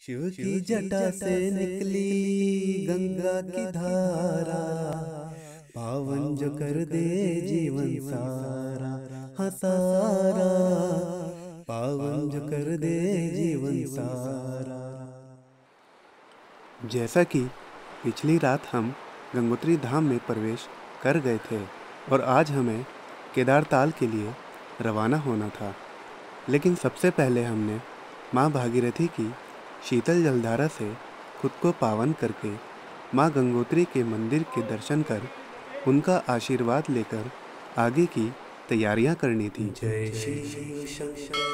शिव की जटा से निकली गंगा की धारा, पावन जो कर दे जीवन सारा। हाँ सारा पावन जो कर दे जीवन सारा। जैसा कि पिछली रात हम गंगोत्री धाम में प्रवेश कर गए थे और आज हमें केदारताल के लिए रवाना होना था, लेकिन सबसे पहले हमने माँ भागीरथी की शीतल जलधारा से खुद को पावन करके माँ गंगोत्री के मंदिर के दर्शन कर उनका आशीर्वाद लेकर आगे की तैयारियां करनी थी। जय शिव शंकर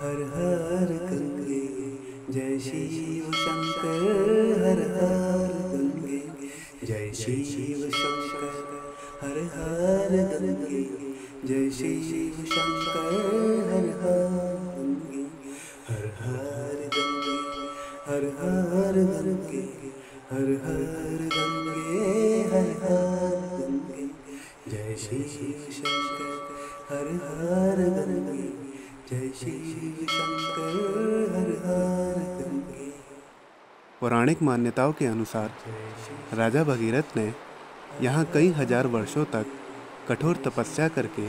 हर हर गंगे, जय शिव शंकर हर हर गंगे, जय शिव शंकर हर हर गंगे, जय शिव शंकर हर हर गंगे, हर हर गंगे, हर हर गंगे, हर हर गंगे, हर हर गंगे, जय शिव शंकर हर हर गंगे, जय शिव शंकर हर हर गंगे। पौराणिक मान्यताओं के अनुसार राजा भगीरथ ने यहाँ कई हजार वर्षों तक कठोर तपस्या करके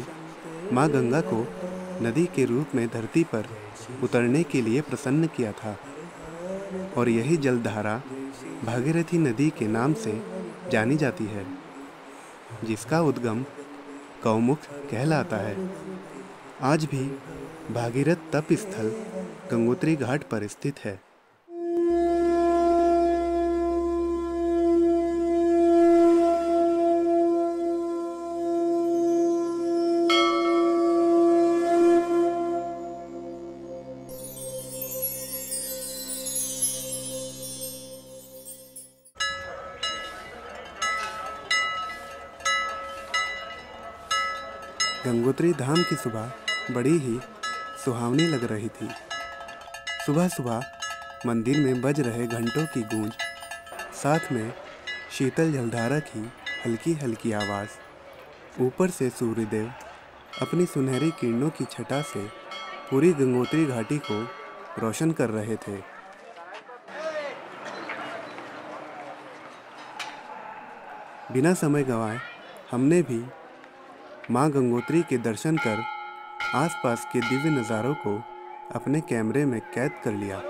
माँ गंगा को नदी के रूप में धरती पर उतरने के लिए प्रसन्न किया था और यही जलधारा भागीरथी नदी के नाम से जानी जाती है, जिसका उद्गम गौमुख कहलाता है। आज भी भागीरथ तप स्थल गंगोत्री घाट पर स्थित है। गंगोत्री धाम की सुबह बड़ी ही सुहावनी लग रही थी। सुबह सुबह मंदिर में बज रहे घंटों की गूंज, साथ में शीतल जलधारा की हल्की हल्की आवाज़, ऊपर से सूर्यदेव अपनी सुनहरी किरणों की छटा से पूरी गंगोत्री घाटी को रोशन कर रहे थे। बिना समय गंवाए हमने भी माँ गंगोत्री के दर्शन कर आसपास के दिव्य नज़ारों को अपने कैमरे में कैद कर लिया।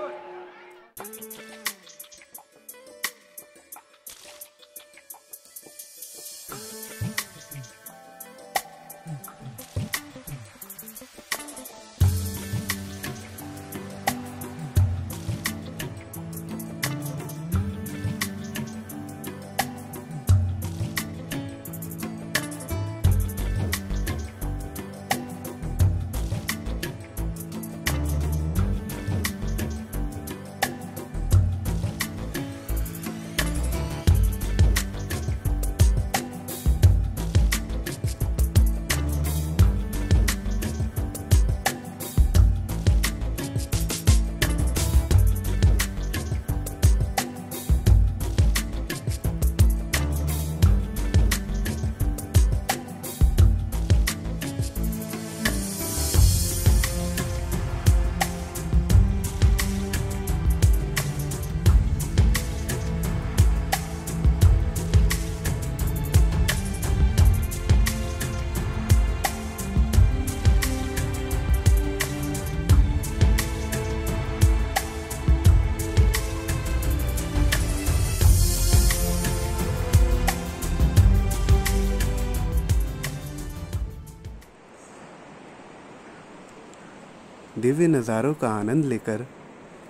दिव्य नज़ारों का आनंद लेकर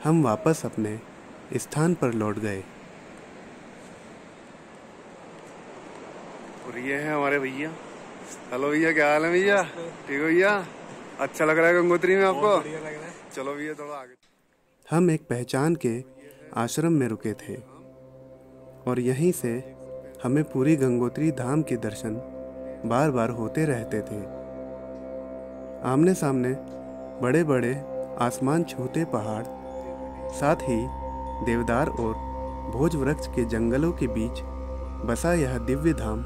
हम वापस अपने स्थान पर लौट गए। और ये है हमारे भैया। हेलो भैया, क्या हाल है भैया? ठीक हो भैया? अच्छा लग रहा है गंगोत्री में आपको? चलो भैया थोड़ा आगे। हम एक पहचान के आश्रम में रुके थे और यहीं से हमें पूरी गंगोत्री धाम के दर्शन बार बार होते रहते थे। आमने सामने बड़े बड़े आसमान छूते पहाड़, साथ ही देवदार और भोज वृक्ष के जंगलों के बीच बसा यह दिव्य धाम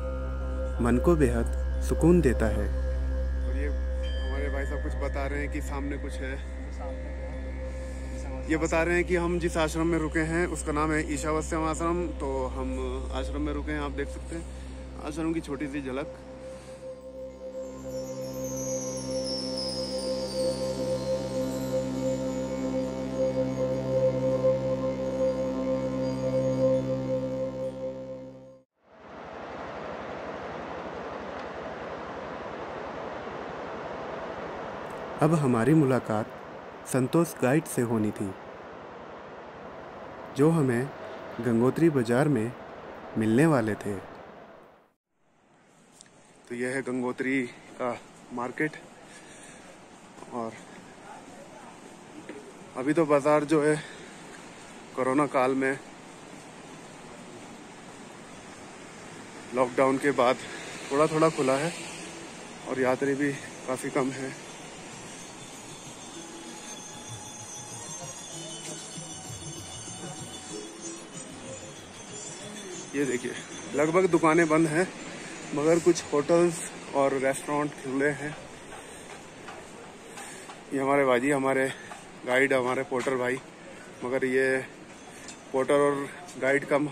मन को बेहद सुकून देता है। और ये हमारे भाई साहब कुछ बता रहे हैं कि सामने कुछ है। ये बता रहे हैं कि हम जिस आश्रम में रुके हैं उसका नाम है ईशावास्यम आश्रम। तो हम आश्रम में रुके हैं, आप देख सकते हैं आश्रम की छोटी सी झलक। अब हमारी मुलाकात संतोष गाइड से होनी थी, जो हमें गंगोत्री बाजार में मिलने वाले थे। तो यह है गंगोत्री का मार्केट। और अभी तो बाजार जो है कोरोना काल में लॉकडाउन के बाद थोड़ा थोड़ा खुला है और यात्री भी काफ़ी कम है। ये देखिए लगभग दुकानें बंद हैं, मगर कुछ होटल्स और रेस्टोरेंट खुले हैं। ये हमारे भाजी, हमारे गाइड, हमारे पोर्टर भाई, मगर ये पोर्टर और गाइड कम,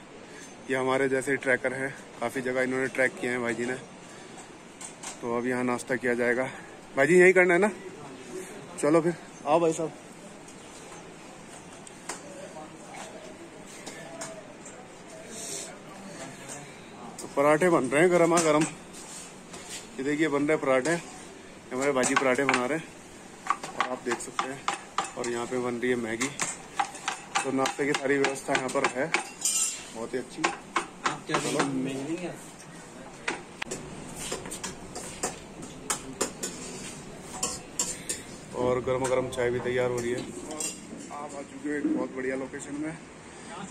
ये हमारे जैसे ट्रैकर हैं। काफ़ी जगह इन्होंने ट्रैक किए हैं भाई जी ने। तो अब यहाँ नाश्ता किया जाएगा। भाई जी यही करना है ना? चलो फिर आओ भाई साहब। पराठे बन रहे हैं गर्मा गर्म। ये देखिए बन रहे पराठे, हमारे भाजी पराठे बना रहे हैं और आप देख सकते हैं। और यहाँ पे बन रही है मैगी। तो नाश्ते की सारी व्यवस्था यहाँ पर है, बहुत ही अच्छी। आप क्या मैगी है? और गर्मा गर्म चाय भी तैयार हो रही है। आप आ चुके हो एक बहुत बढ़िया लोकेशन में,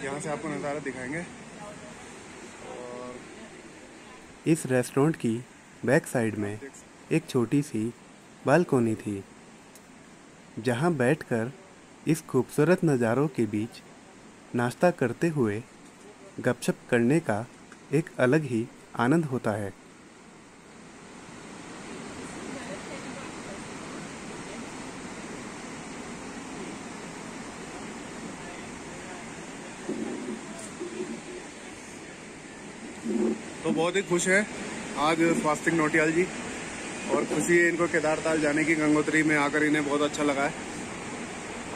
यहाँ से आपको नज़ारा दिखाएंगे। इस रेस्टोरेंट की बैक साइड में एक छोटी सी बालकोनी थी, जहां बैठकर इस खूबसूरत नज़ारों के बीच नाश्ता करते हुए गपशप करने का एक अलग ही आनंद होता है। तो बहुत ही खुश है आज स्वास्तिक नोटियाल जी, और खुशी है इनको केदारताल जाने की। गंगोत्री में आकर इन्हें बहुत अच्छा लगा है।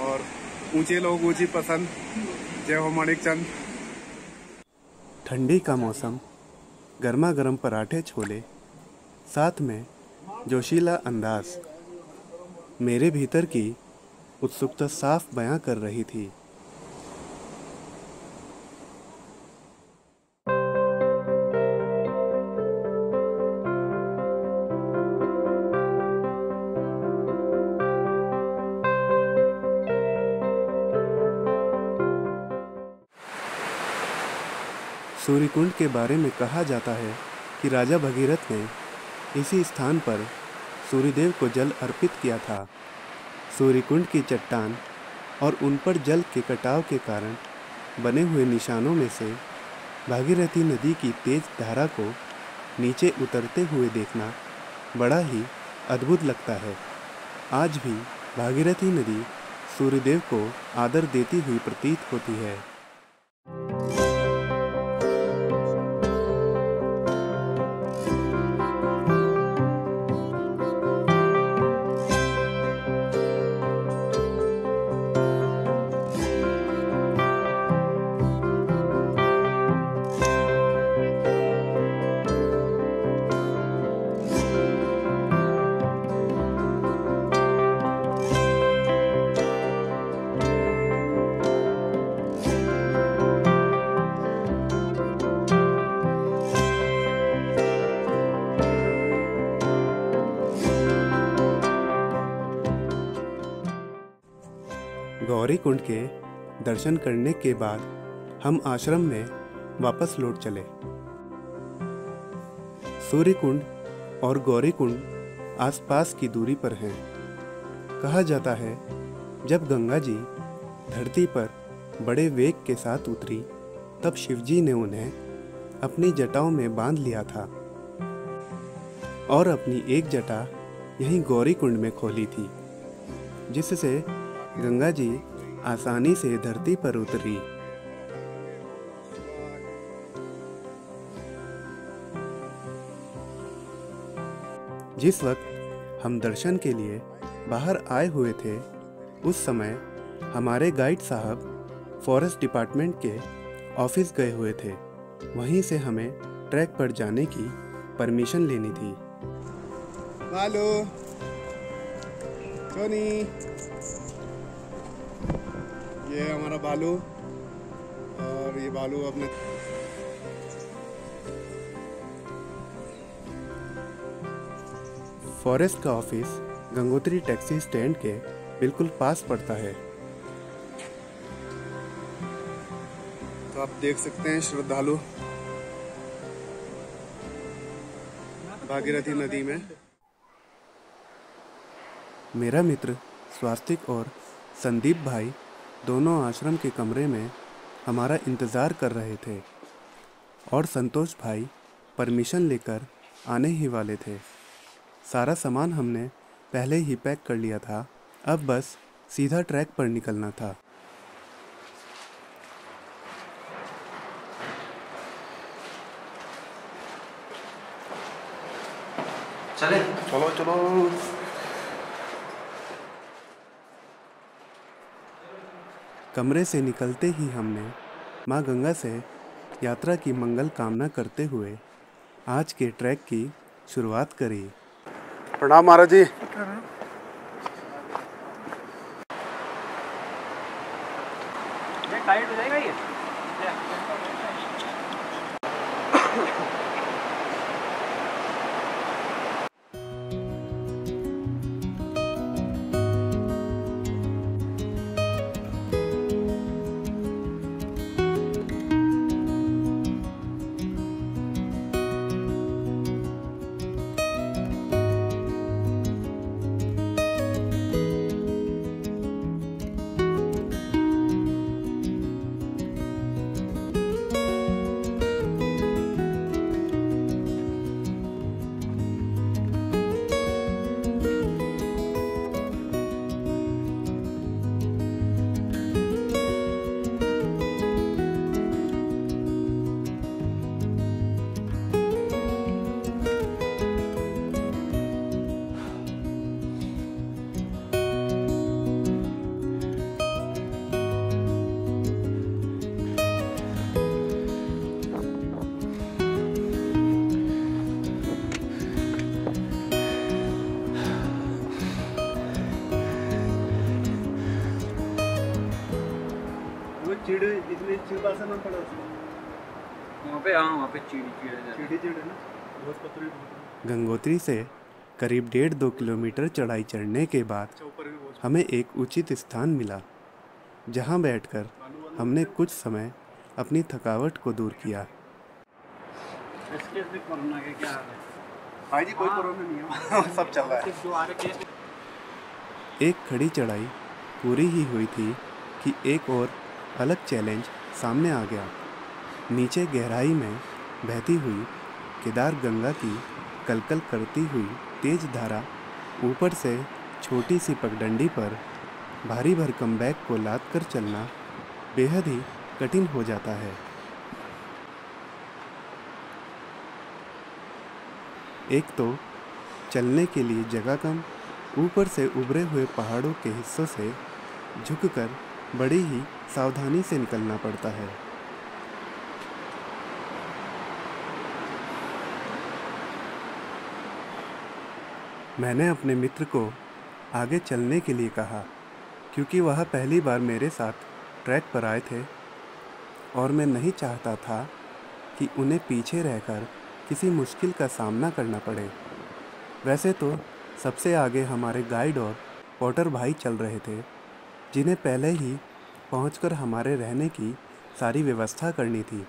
और ऊंचे लोग ऊंची पसंद। जय हो माणिक चंद। ठंडी का मौसम, गर्मा गर्म पराठे छोले, साथ में जोशीला अंदाज मेरे भीतर की उत्सुकता साफ बयां कर रही थी। सूर्यकुंड के बारे में कहा जाता है कि राजा भगीरथ ने इसी स्थान पर सूर्यदेव को जल अर्पित किया था। सूर्यकुंड की चट्टान और उन पर जल के कटाव के कारण बने हुए निशानों में से भागीरथी नदी की तेज धारा को नीचे उतरते हुए देखना बड़ा ही अद्भुत लगता है। आज भी भागीरथी नदी सूर्यदेव को आदर देती हुई प्रतीत होती है। गौरी कुंड के दर्शन करने के बाद हम आश्रम में वापस लौट चले। सूर्य कुंड और गौरी कुंड आसपास की दूरी पर हैं। कहा जाता है जब गंगा जी धरती पर बड़े वेग के साथ उतरी, तब शिवजी ने उन्हें अपनी जटाओं में बांध लिया था और अपनी एक जटा यहीं गौरी कुंड में खोली थी, जिससे गंगा जी आसानी से धरती पर उतरी। जिस वक्त हम दर्शन के लिए बाहर आए हुए थे, उस समय हमारे गाइड साहब फॉरेस्ट डिपार्टमेंट के ऑफिस गए हुए थे। वहीं से हमें ट्रैक पर जाने की परमिशन लेनी थी। बालू, सोनी, ये हमारा बालू और ये बालू अपने फॉरेस्ट का ऑफिस गंगोत्री टैक्सी स्टैंड के बिल्कुल पास पड़ता है। तो आप देख सकते हैं श्रद्धालु भागीरथी नदी में। मेरा मित्र स्वास्तिक और संदीप भाई दोनों आश्रम के कमरे में हमारा इंतज़ार कर रहे थे और संतोष भाई परमिशन लेकर आने ही वाले थे। सारा सामान हमने पहले ही पैक कर लिया था, अब बस सीधा ट्रैक पर निकलना था। चले चलो चलो। कमरे से निकलते ही हमने माँ गंगा से यात्रा की मंगल कामना करते हुए आज के ट्रैक की शुरुआत करी। प्रणाम महाराज जी। टाइट हो जाएगा ये। चिड़ी इसलिए चिड़ा सा नाम पड़ा उसमें। वहाँ पे चिड़ी ना बहुत पतली। गंगोत्री से करीब 1.5-2 किलोमीटर चढ़ाई चढ़ने के बाद हमें एक उचित स्थान मिला, जहां बैठकर हमने कुछ समय अपनी थकावट को दूर किया। कोरोना के क्या हाल है? भाई जी कोई कोरोना नहीं है, सब चल रहा है। एक खड़ी चढ़ाई पूरी ही हुई थी कि एक और अलग चैलेंज सामने आ गया। नीचे गहराई में बहती हुई केदार गंगा की कलकल करती हुई तेज धारा, ऊपर से छोटी सी पगडंडी पर भारी भरकम बैग को लाद कर चलना बेहद ही कठिन हो जाता है। एक तो चलने के लिए जगह कम, ऊपर से उभरे हुए पहाड़ों के हिस्सों से झुककर बड़ी ही सावधानी से निकलना पड़ता है। मैंने अपने मित्र को आगे चलने के लिए कहा, क्योंकि वह पहली बार मेरे साथ ट्रैक पर आए थे और मैं नहीं चाहता था कि उन्हें पीछे रहकर किसी मुश्किल का सामना करना पड़े। वैसे तो सबसे आगे हमारे गाइड और पोर्टर भाई चल रहे थे, जिन्हें पहले ही पहुंचकर हमारे रहने की सारी व्यवस्था करनी थी।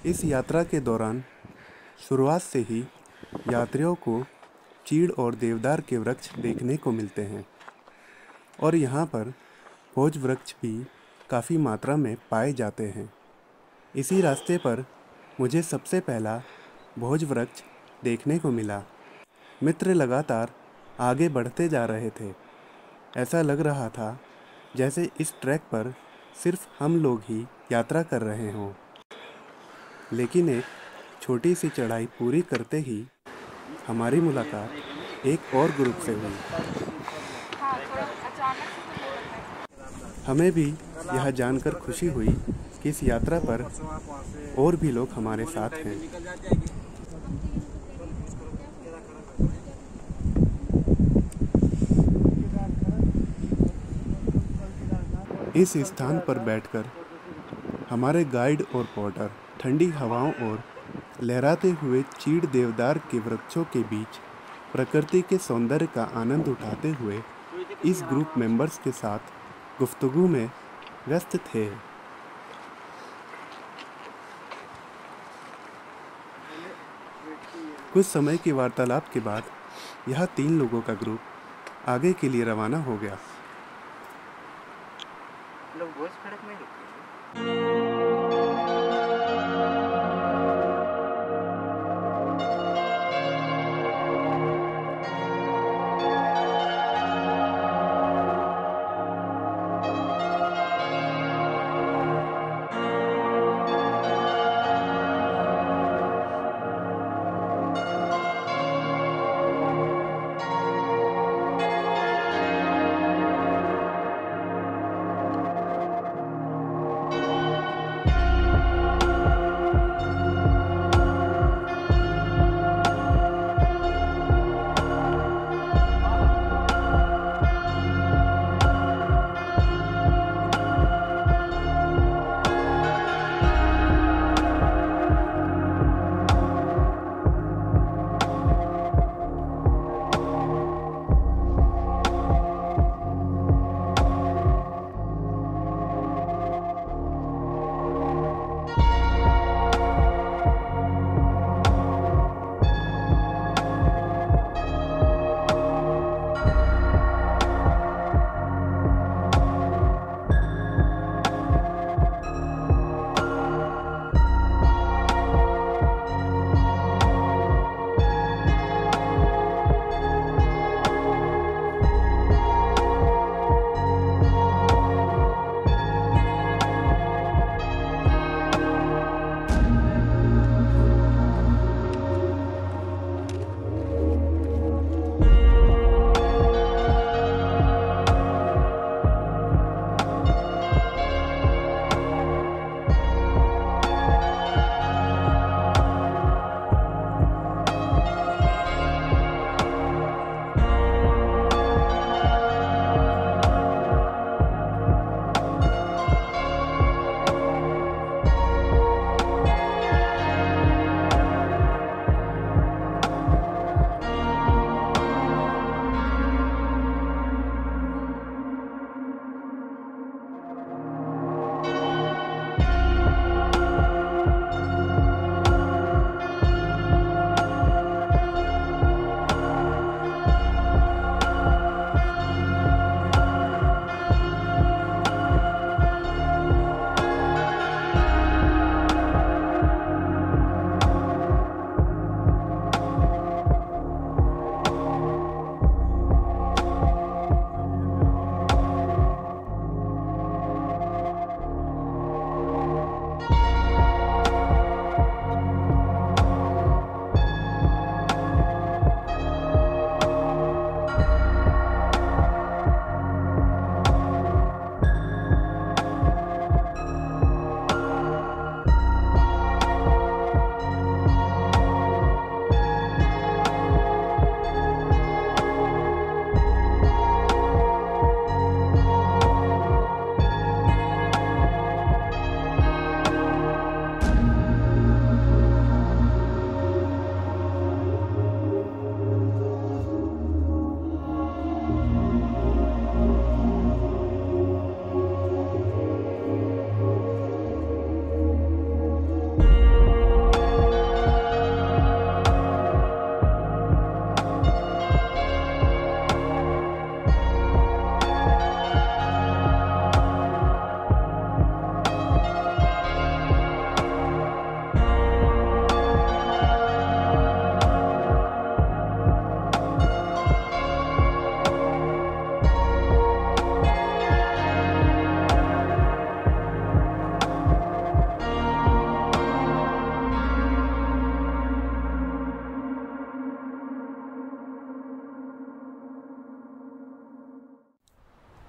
इस यात्रा के दौरान शुरुआत से ही यात्रियों को चीड़ और देवदार के वृक्ष देखने को मिलते हैं और यहाँ पर भोज वृक्ष भी काफ़ी मात्रा में पाए जाते हैं। इसी रास्ते पर मुझे सबसे पहला भोज वृक्ष देखने को मिला। मित्र लगातार आगे बढ़ते जा रहे थे। ऐसा लग रहा था जैसे इस ट्रैक पर सिर्फ हम लोग ही यात्रा कर रहे हों। लेकिन एक छोटी सी चढ़ाई पूरी करते ही हमारी मुलाकात एक और ग्रुप से हुई। हमें भी यह जानकर खुशी हुई कि इस यात्रा पर और भी लोग हमारे साथ हैं। इस स्थान पर बैठकर हमारे गाइड और पोर्टर ठंडी हवाओं और लहराते हुए चीड़ देवदार के वृक्षों के बीच प्रकृति के सौंदर्य का आनंद उठाते हुए इस ग्रुप मेंबर्स के साथ गुफ्तगू में व्यस्त थे। कुछ समय की वार्तालाप के बाद यह 3 लोगों का ग्रुप आगे के लिए रवाना हो गया। लोग भोज खड़क में रुके।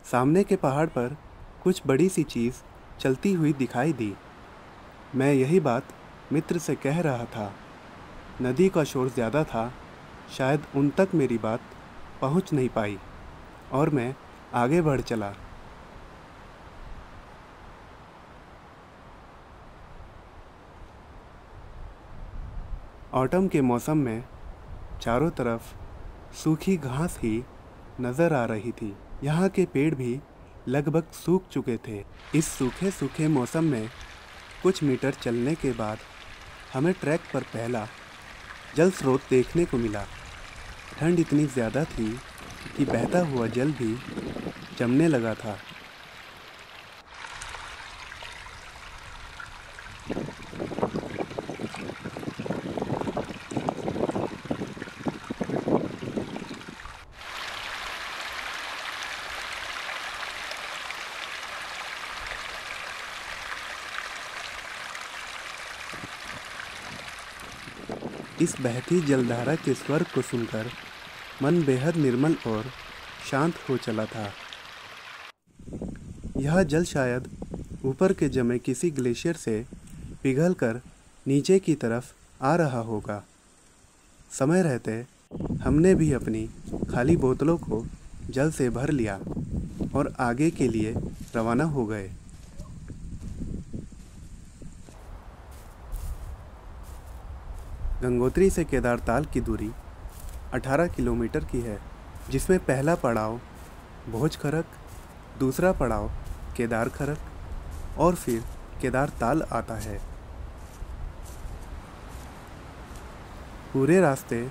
सामने के पहाड़ पर कुछ बड़ी सी चीज़ चलती हुई दिखाई दी। मैं यही बात मित्र से कह रहा था। नदी का शोर ज़्यादा था, शायद उन तक मेरी बात पहुंच नहीं पाई और मैं आगे बढ़ चला। ऑटम के मौसम में चारों तरफ सूखी घास ही नज़र आ रही थी। यहाँ के पेड़ भी लगभग सूख चुके थे। इस सूखे सूखे मौसम में कुछ मीटर चलने के बाद हमें ट्रैक पर पहला जल स्रोत देखने को मिला। ठंड इतनी ज़्यादा थी कि बहता हुआ जल भी जमने लगा था। इस बहती जलधारा के स्वर को सुनकर मन बेहद निर्मल और शांत हो चला था। यह जल शायद ऊपर के जमे किसी ग्लेशियर से पिघलकर नीचे की तरफ आ रहा होगा। समय रहते हमने भी अपनी खाली बोतलों को जल से भर लिया और आगे के लिए रवाना हो गए। गंगोत्री से केदारताल की दूरी 18 किलोमीटर की है, जिसमें पहला पड़ाव भोज खरक, दूसरा पड़ाव केदार खरक और फिर केदारताल आता है। पूरे रास्ते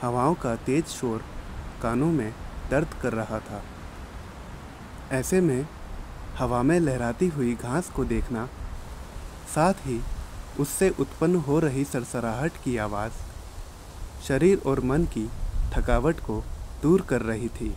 हवाओं का तेज शोर कानों में दर्द कर रहा था। ऐसे में हवा में लहराती हुई घास को देखना, साथ ही उससे उत्पन्न हो रही सरसराहट की आवाज़ शरीर और मन की थकावट को दूर कर रही थी।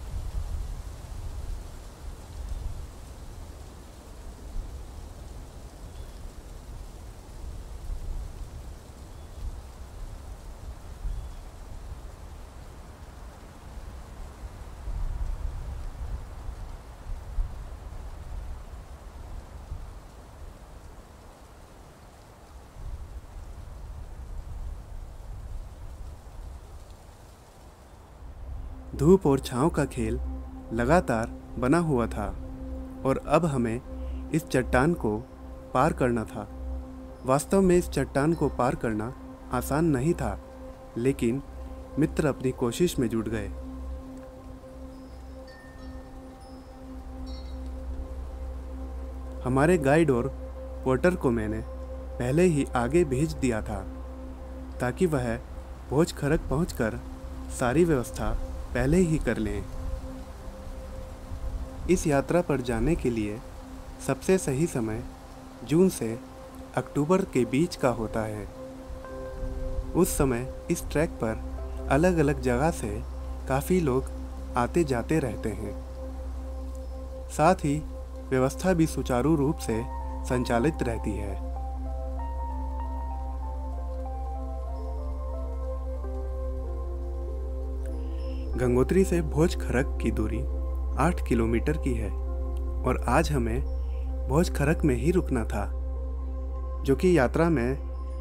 धूप और छांव का खेल लगातार बना हुआ था और अब हमें इस चट्टान को पार करना था। वास्तव में इस चट्टान को पार करना आसान नहीं था, लेकिन मित्र अपनी कोशिश में जुट गए। हमारे गाइड और पोर्टर को मैंने पहले ही आगे भेज दिया था ताकि वह भोज खरक पहुंचकर सारी व्यवस्था पहले ही कर लें। इस यात्रा पर जाने के लिए सबसे सही समय जून से अक्टूबर के बीच का होता है। उस समय इस ट्रैक पर अलग अलग जगह से काफ़ी लोग आते जाते रहते हैं। साथ ही व्यवस्था भी सुचारू रूप से संचालित रहती है। गंगोत्री से भोज खरक की दूरी 8 किलोमीटर की है और आज हमें भोज खरक में ही रुकना था, जो कि यात्रा में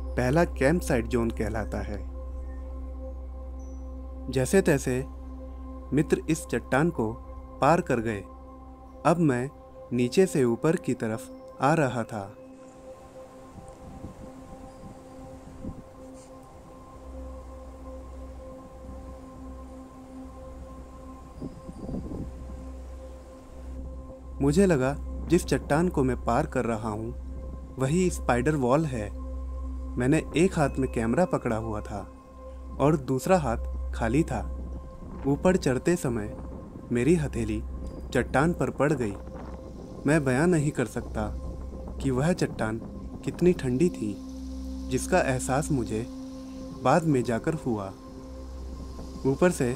पहला कैंप साइट जोन कहलाता है। जैसे तैसे मित्र इस चट्टान को पार कर गए। अब मैं नीचे से ऊपर की तरफ आ रहा था। मुझे लगा जिस चट्टान को मैं पार कर रहा हूँ वही स्पाइडर वॉल है। मैंने एक हाथ में कैमरा पकड़ा हुआ था और दूसरा हाथ खाली था। ऊपर चढ़ते समय मेरी हथेली चट्टान पर पड़ गई। मैं बयां नहीं कर सकता कि वह चट्टान कितनी ठंडी थी, जिसका एहसास मुझे बाद में जाकर हुआ। ऊपर से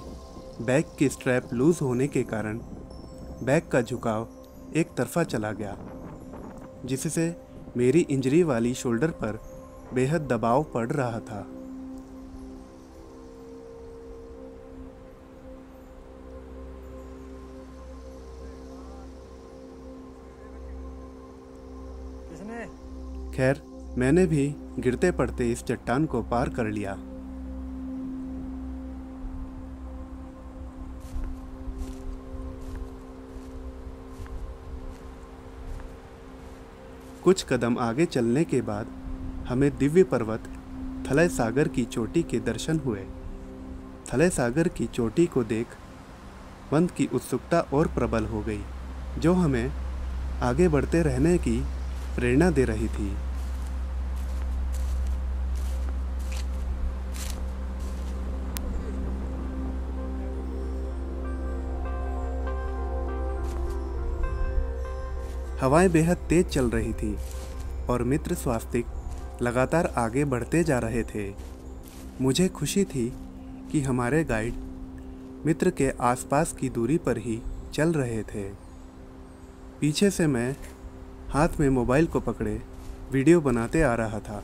बैग की स्ट्रैप लूज होने के कारण बैग का झुकाव एक तरफा चला गया, जिससे मेरी इंजरी वाली शोल्डर पर बेहद दबाव पड़ रहा था। खैर, मैंने भी गिरते पड़ते इस चट्टान को पार कर लिया। कुछ कदम आगे चलने के बाद हमें दिव्य पर्वत थलय सागर की चोटी के दर्शन हुए। थलय सागर की चोटी को देख मन की उत्सुकता और प्रबल हो गई, जो हमें आगे बढ़ते रहने की प्रेरणा दे रही थी। हवाएं बेहद तेज चल रही थी और मित्र स्वास्तिक लगातार आगे बढ़ते जा रहे थे। मुझे खुशी थी कि हमारे गाइड मित्र के आसपास की दूरी पर ही चल रहे थे। पीछे से मैं हाथ में मोबाइल को पकड़े वीडियो बनाते आ रहा था।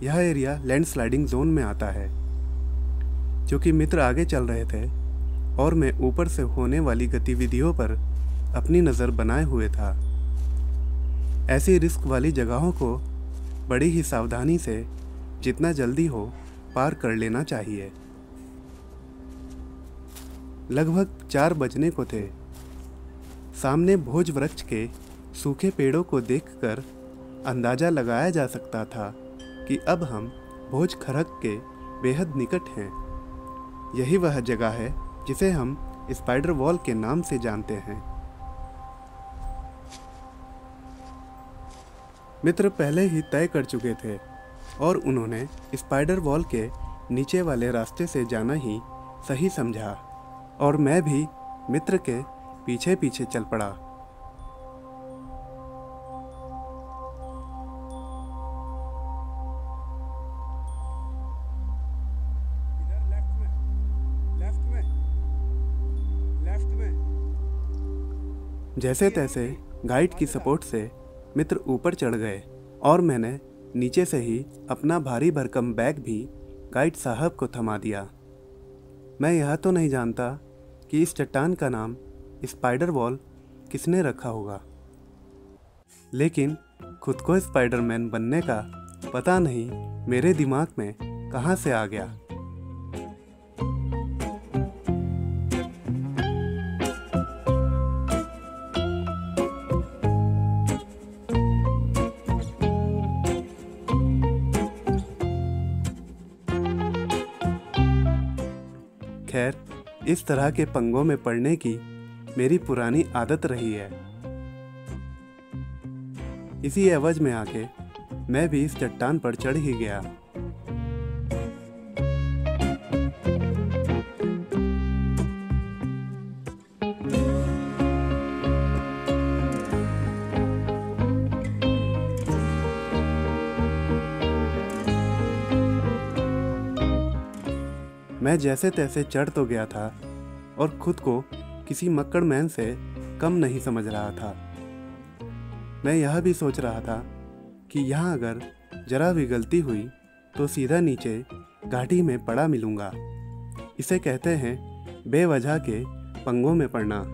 यह एरिया लैंडस्लाइडिंग जोन में आता है। क्योंकि मित्र आगे चल रहे थे और मैं ऊपर से होने वाली गतिविधियों पर अपनी नज़र बनाए हुए था, ऐसी रिस्क वाली जगहों को बड़ी ही सावधानी से जितना जल्दी हो पार कर लेना चाहिए। लगभग 4 बजने को थे। सामने भोज वृक्ष के सूखे पेड़ों को देखकर अंदाज़ा लगाया जा सकता था कि अब हम भोज खरक के बेहद निकट हैं। यही वह जगह है जिसे हम स्पाइडर वॉल के नाम से जानते हैं। मित्र पहले ही तय कर चुके थे और उन्होंने स्पाइडर वॉल के नीचे वाले रास्ते से जाना ही सही समझा और मैं भी मित्र के पीछे पीछे चल पड़ा। जैसे तैसे गाइड की सपोर्ट से मित्र ऊपर चढ़ गए और मैंने नीचे से ही अपना भारी भरकम बैग भी गाइड साहब को थमा दिया। मैं यह तो नहीं जानता कि इस चट्टान का नाम स्पाइडर वॉल किसने रखा होगा, लेकिन खुद को स्पाइडरमैन बनने का पता नहीं मेरे दिमाग में कहाँ से आ गया। खैर, इस तरह के पंगों में पड़ने की मेरी पुरानी आदत रही है। इसी एवज में आके मैं भी इस चट्टान पर चढ़ ही गया। मैं जैसे तैसे चढ़ तो गया था और खुद को किसी मक्कड़ मैन से कम नहीं समझ रहा था। मैं यह भी सोच रहा था कि यहाँ अगर जरा भी गलती हुई तो सीधा नीचे घाटी में पड़ा मिलूँगा। इसे कहते हैं बेवजह के पंगों में पड़ना।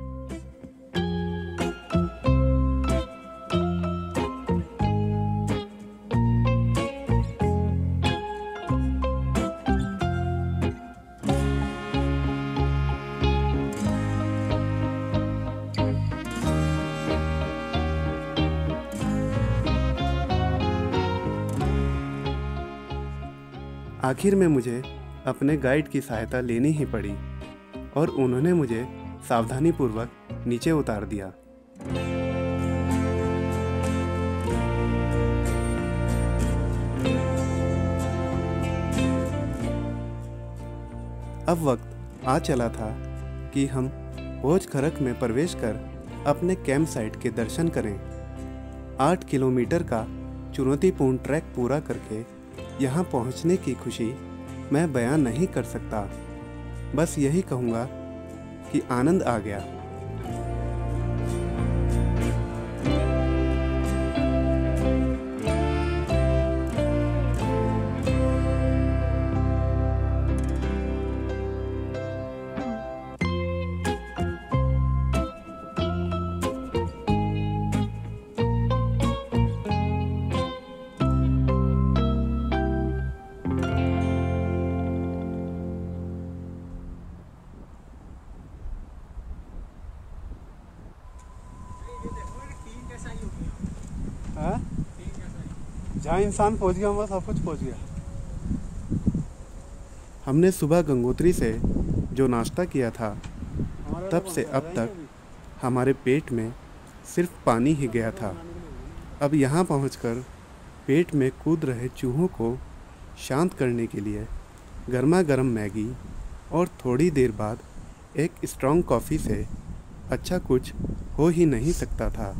आखिर में मुझे अपने गाइड की सहायता लेनी ही पड़ी और उन्होंने मुझे सावधानीपूर्वक नीचे उतार दिया। अब वक्त आ चला था कि हम भोज खरक में प्रवेश कर अपने कैंप साइट के दर्शन करें। 8 किलोमीटर का चुनौतीपूर्ण ट्रैक पूरा करके यहाँ पहुँचने की खुशी मैं बयान नहीं कर सकता। बस यही कहूँगा कि आनंद आ गया। हाँ? जहाँ इंसान पहुँच गया वहाँ सब कुछ पहुँच गया। हमने सुबह गंगोत्री से जो नाश्ता किया था, तब से अब तक हमारे पेट में सिर्फ पानी ही गया था। अब यहाँ पहुँचकर पेट में कूद रहे चूहों को शांत करने के लिए गर्मा गर्म मैगी और थोड़ी देर बाद एक स्ट्रॉन्ग कॉफ़ी से अच्छा कुछ हो ही नहीं सकता था।